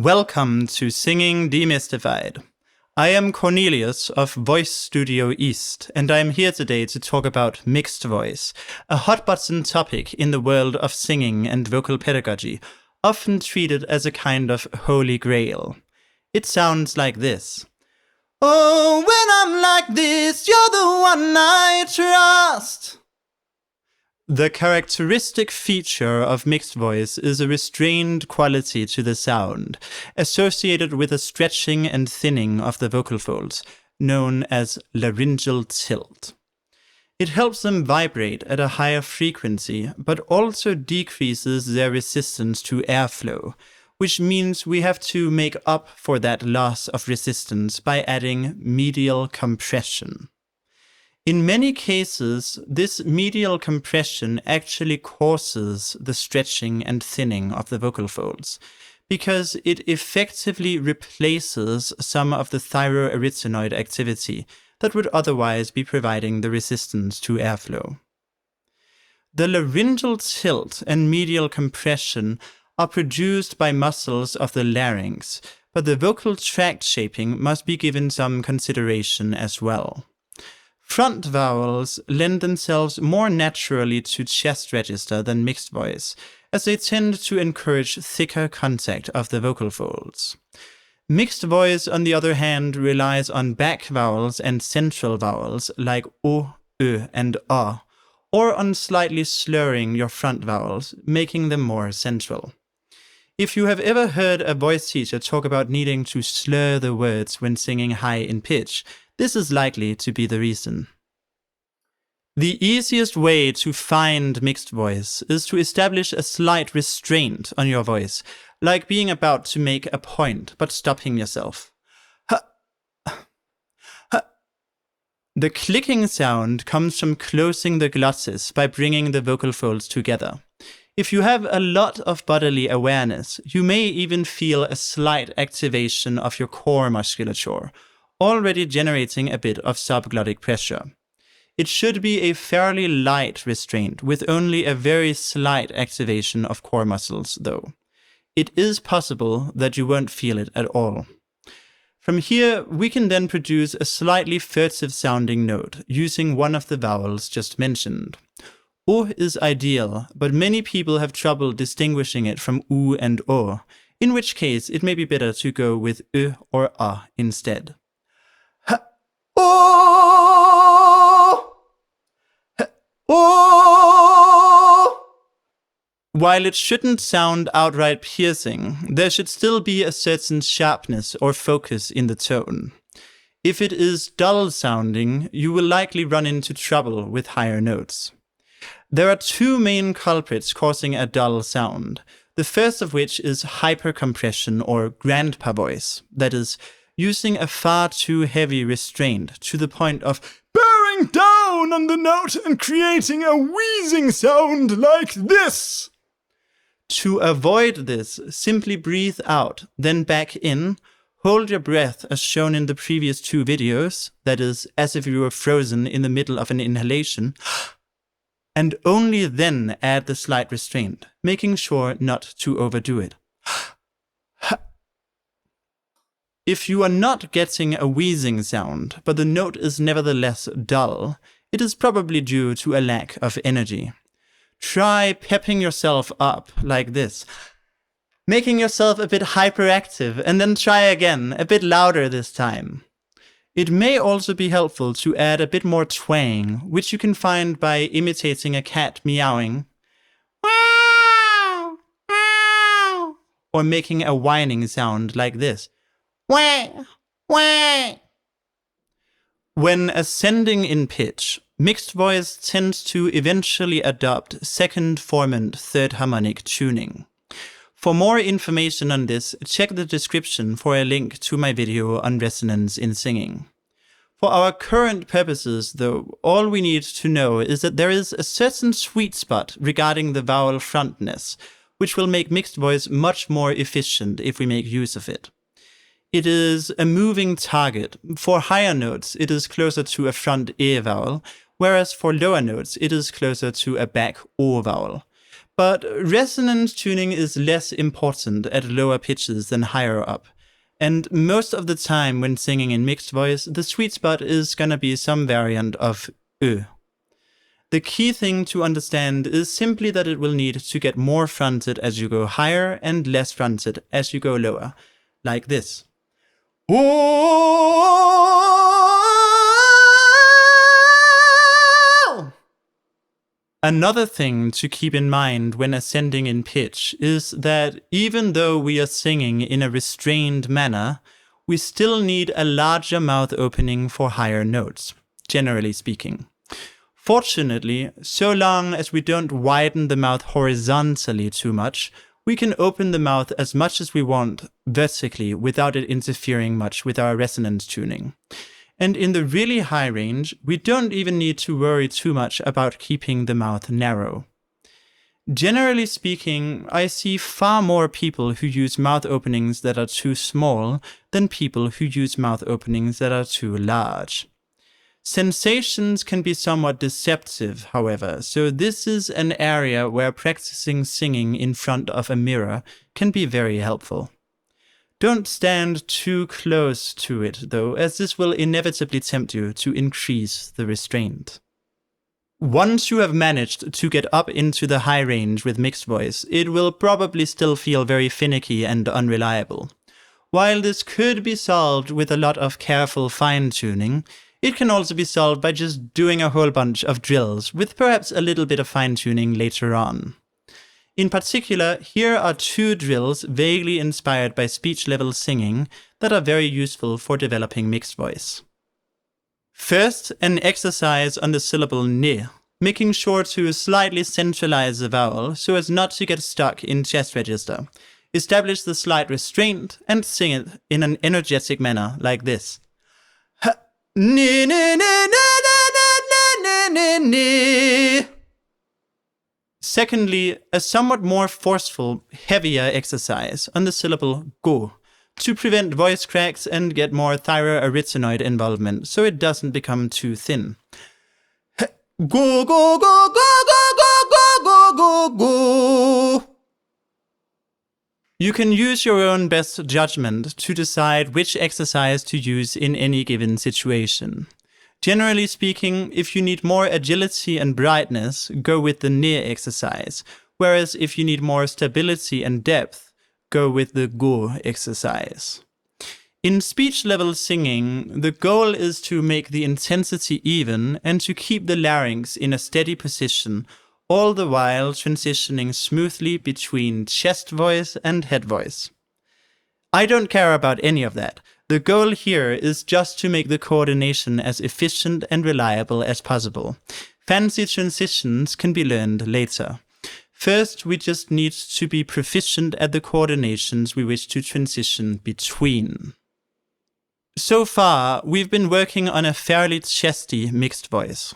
Welcome to Singing Demystified. I am Cornelius of Voice Studio East, and I am here today to talk about mixed voice, a hot-button topic in the world of singing and vocal pedagogy, often treated as a kind of holy grail. It sounds like this. Oh, when I'm like this, you're the one I trust. The characteristic feature of mixed voice is a restrained quality to the sound, associated with a stretching and thinning of the vocal folds, known as laryngeal tilt. It helps them vibrate at a higher frequency, but also decreases their resistance to airflow, which means we have to make up for that loss of resistance by adding medial compression. In many cases, this medial compression actually causes the stretching and thinning of the vocal folds, because it effectively replaces some of the thyroarytenoid activity that would otherwise be providing the resistance to airflow. The laryngeal tilt and medial compression are produced by muscles of the larynx, but the vocal tract shaping must be given some consideration as well. Front vowels lend themselves more naturally to chest register than mixed voice, as they tend to encourage thicker contact of the vocal folds. Mixed voice, on the other hand, relies on back vowels and central vowels like O, Ö, and A, or on slightly slurring your front vowels, making them more central. If you have ever heard a voice teacher talk about needing to slur the words when singing high in pitch, this is likely to be the reason. The easiest way to find mixed voice is to establish a slight restraint on your voice, like being about to make a point but stopping yourself. Ha, ha. The clicking sound comes from closing the glottis by bringing the vocal folds together. If you have a lot of bodily awareness, you may even feel a slight activation of your core musculature, already generating a bit of subglottic pressure. It should be a fairly light restraint with only a very slight activation of core muscles, though. It is possible that you won't feel it at all. From here, we can then produce a slightly furtive sounding note using one of the vowels just mentioned. O is ideal, but many people have trouble distinguishing it from U and O, in which case it may be better to go with Ö or A instead. Oh! Oh! While it shouldn't sound outright piercing, there should still be a certain sharpness or focus in the tone. If it is dull sounding, you will likely run into trouble with higher notes. There are two main culprits causing a dull sound, the first of which is hypercompression or grandpa voice, that is, using a far too heavy restraint to the point of bearing down on the note and creating a wheezing sound like this. To avoid this, simply breathe out, then back in, hold your breath as shown in the previous two videos, that is, as if you were frozen in the middle of an inhalation, and only then add the slight restraint, making sure not to overdo it. If you are not getting a wheezing sound, but the note is nevertheless dull, it is probably due to a lack of energy. Try pepping yourself up like this, making yourself a bit hyperactive, and then try again, a bit louder this time. It may also be helpful to add a bit more twang, which you can find by imitating a cat meowing, or making a whining sound like this. Wah, wah. When ascending in pitch, mixed voice tends to eventually adopt second formant third harmonic tuning. For more information on this, check the description for a link to my video on resonance in singing. For our current purposes, though, all we need to know is that there is a certain sweet spot regarding the vowel frontness, which will make mixed voice much more efficient if we make use of it. It is a moving target. For higher notes, it is closer to a front E vowel, whereas for lower notes, it is closer to a back O vowel. But resonance tuning is less important at lower pitches than higher up. And most of the time when singing in mixed voice, the sweet spot is gonna be some variant of ö. The key thing to understand is simply that it will need to get more fronted as you go higher and less fronted as you go lower, like this. Another thing to keep in mind when ascending in pitch is that even though we are singing in a restrained manner, we still need a larger mouth opening for higher notes, generally speaking. Fortunately, so long as we don't widen the mouth horizontally too much, we can open the mouth as much as we want vertically without it interfering much with our resonance tuning. And in the really high range, we don't even need to worry too much about keeping the mouth narrow. Generally speaking, I see far more people who use mouth openings that are too small than people who use mouth openings that are too large. Sensations can be somewhat deceptive, however, so this is an area where practicing singing in front of a mirror can be very helpful. Don't stand too close to it, though, as this will inevitably tempt you to increase the restraint. Once you have managed to get up into the high range with mixed voice, it will probably still feel very finicky and unreliable. While this could be solved with a lot of careful fine-tuning, it can also be solved by just doing a whole bunch of drills, with perhaps a little bit of fine-tuning later on. In particular, here are 2 drills vaguely inspired by speech-level singing that are very useful for developing mixed voice. First, an exercise on the syllable ne, making sure to slightly centralize the vowel so as not to get stuck in chest register. Establish the slight restraint and sing it in an energetic manner like this. Ne, ne, ne, ne, ne, ne, ne, ne. Secondly, a somewhat more forceful, heavier exercise on the syllable go to prevent voice cracks and get more thyroarytenoid involvement so it doesn't become too thin. Go, go, go, go, go, go, go, go, go. You can use your own best judgment to decide which exercise to use in any given situation. Generally speaking, if you need more agility and brightness, go with the ne exercise, whereas if you need more stability and depth, go with the go exercise. In speech-level singing, the goal is to make the intensity even and to keep the larynx in a steady position, all the while transitioning smoothly between chest voice and head voice. I don't care about any of that. The goal here is just to make the coordination as efficient and reliable as possible. Fancy transitions can be learned later. First, we just need to be proficient at the coordinations we wish to transition between. So far, we've been working on a fairly chesty mixed voice.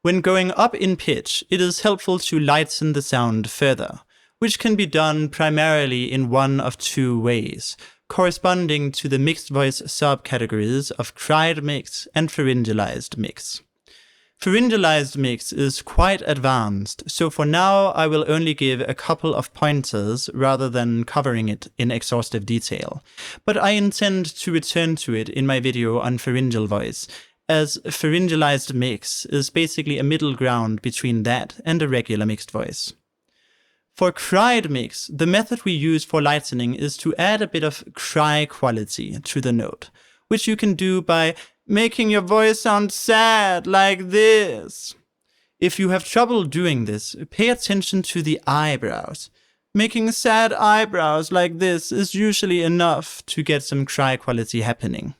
When going up in pitch, it is helpful to lighten the sound further, which can be done primarily in one of 2 ways, corresponding to the mixed voice subcategories of cried mix and pharyngalized mix. Pharyngalized mix is quite advanced, so for now I will only give a couple of pointers rather than covering it in exhaustive detail, but I intend to return to it in my video on pharyngeal voice, as pharyngalized mix is basically a middle ground between that and a regular mixed voice. For cried mix, the method we use for lightening is to add a bit of cry quality to the note, which you can do by making your voice sound sad like this. If you have trouble doing this, pay attention to the eyebrows. Making sad eyebrows like this is usually enough to get some cry quality happening.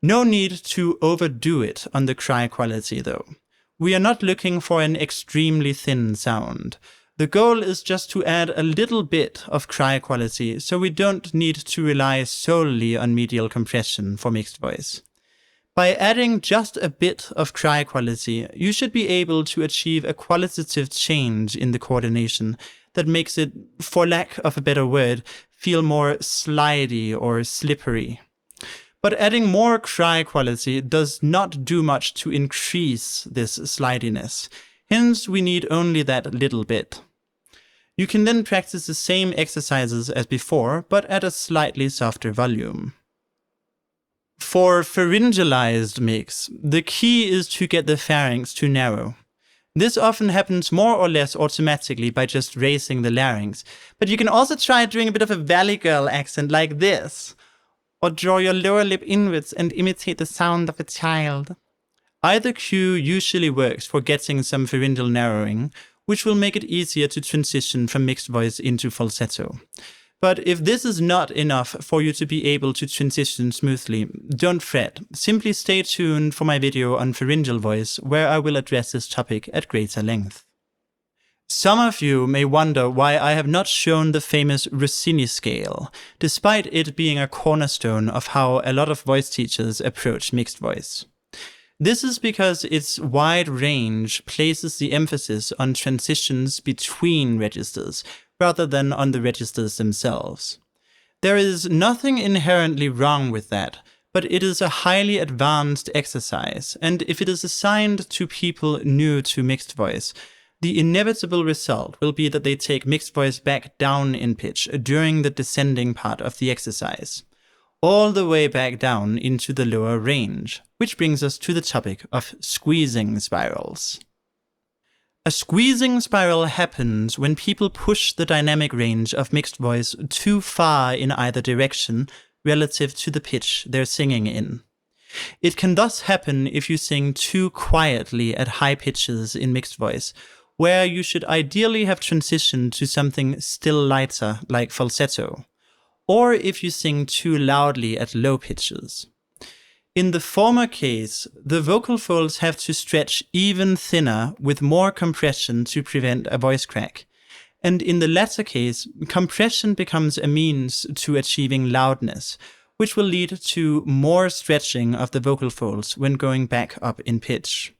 No need to overdo it on the cry quality though. We are not looking for an extremely thin sound. The goal is just to add a little bit of cry quality so we don't need to rely solely on medial compression for mixed voice. By adding just a bit of cry quality, you should be able to achieve a qualitative change in the coordination that makes it, for lack of a better word, feel more slidey or slippery. But adding more cry quality does not do much to increase this slidiness. Hence, we need only that little bit. You can then practice the same exercises as before, but at a slightly softer volume. For pharyngalized mix, the key is to get the pharynx to narrow. This often happens more or less automatically by just raising the larynx, but you can also try doing a bit of a valley girl accent like this, or draw your lower lip inwards and imitate the sound of a child. Either cue usually works for getting some pharyngeal narrowing, which will make it easier to transition from mixed voice into falsetto. But if this is not enough for you to be able to transition smoothly, don't fret. Simply stay tuned for my video on pharyngeal voice, where I will address this topic at greater length. Some of you may wonder why I have not shown the famous Rossini scale, despite it being a cornerstone of how a lot of voice teachers approach mixed voice. This is because its wide range places the emphasis on transitions between registers, rather than on the registers themselves. There is nothing inherently wrong with that, but it is a highly advanced exercise, and if it is assigned to people new to mixed voice, the inevitable result will be that they take mixed voice back down in pitch during the descending part of the exercise, all the way back down into the lower range, which brings us to the topic of squeezing spirals. A squeezing spiral happens when people push the dynamic range of mixed voice too far in either direction relative to the pitch they're singing in. It can thus happen if you sing too quietly at high pitches in mixed voice, where you should ideally have transitioned to something still lighter like falsetto, or if you sing too loudly at low pitches. In the former case, the vocal folds have to stretch even thinner with more compression to prevent a voice crack. And in the latter case, compression becomes a means to achieving loudness, which will lead to more stretching of the vocal folds when going back up in pitch.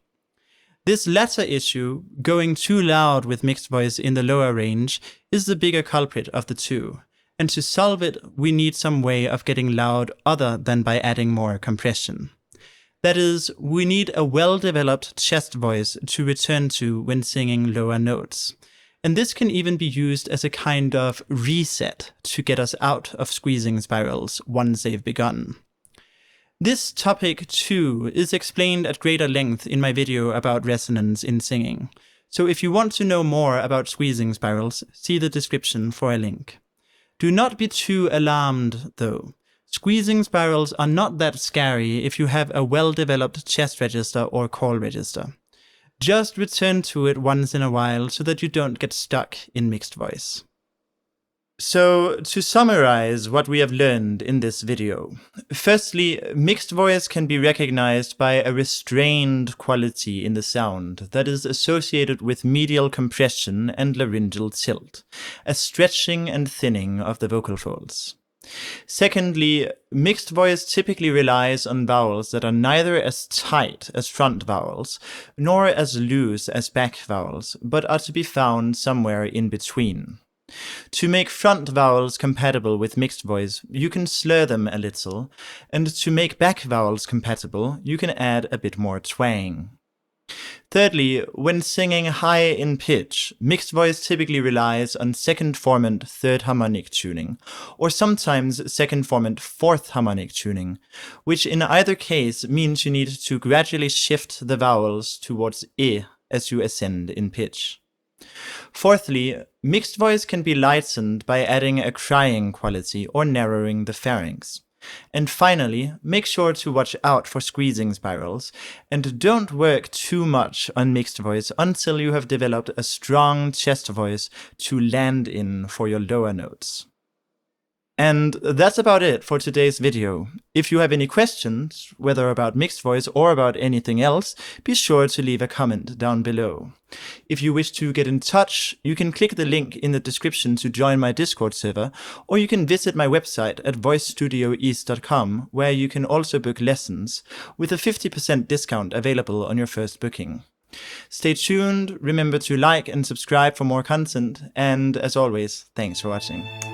This latter issue, going too loud with mixed voice in the lower range, is the bigger culprit of the two. And to solve it, we need some way of getting loud other than by adding more compression. That is, we need a well-developed chest voice to return to when singing lower notes. And this can even be used as a kind of reset to get us out of squeezing spirals once they've begun. This topic, too, is explained at greater length in my video about resonance in singing. So if you want to know more about squeezing spirals, see the description for a link. Do not be too alarmed, though. Squeezing spirals are not that scary if you have a well-developed chest register or call register. Just return to it once in a while so that you don't get stuck in mixed voice. So, to summarize what we have learned in this video. Firstly, mixed voice can be recognized by a restrained quality in the sound that is associated with medial compression and laryngeal tilt, a stretching and thinning of the vocal folds. Secondly, mixed voice typically relies on vowels that are neither as tight as front vowels, nor as loose as back vowels, but are to be found somewhere in between. To make front vowels compatible with mixed voice, you can slur them a little, and to make back vowels compatible, you can add a bit more twang. Thirdly, when singing high in pitch, mixed voice typically relies on second formant third harmonic tuning, or sometimes second formant fourth harmonic tuning, which in either case means you need to gradually shift the vowels towards I as you ascend in pitch. Fourthly, mixed voice can be lightened by adding a crying quality or narrowing the pharynx. And finally, make sure to watch out for squeezing spirals, and don't work too much on mixed voice until you have developed a strong chest voice to land in for your lower notes. And that's about it for today's video. If you have any questions, whether about mixed voice or about anything else, be sure to leave a comment down below. If you wish to get in touch, you can click the link in the description to join my Discord server, or you can visit my website at voicestudioeast.com, where you can also book lessons, with a 50% discount available on your first booking. Stay tuned, remember to like and subscribe for more content, and as always, thanks for watching.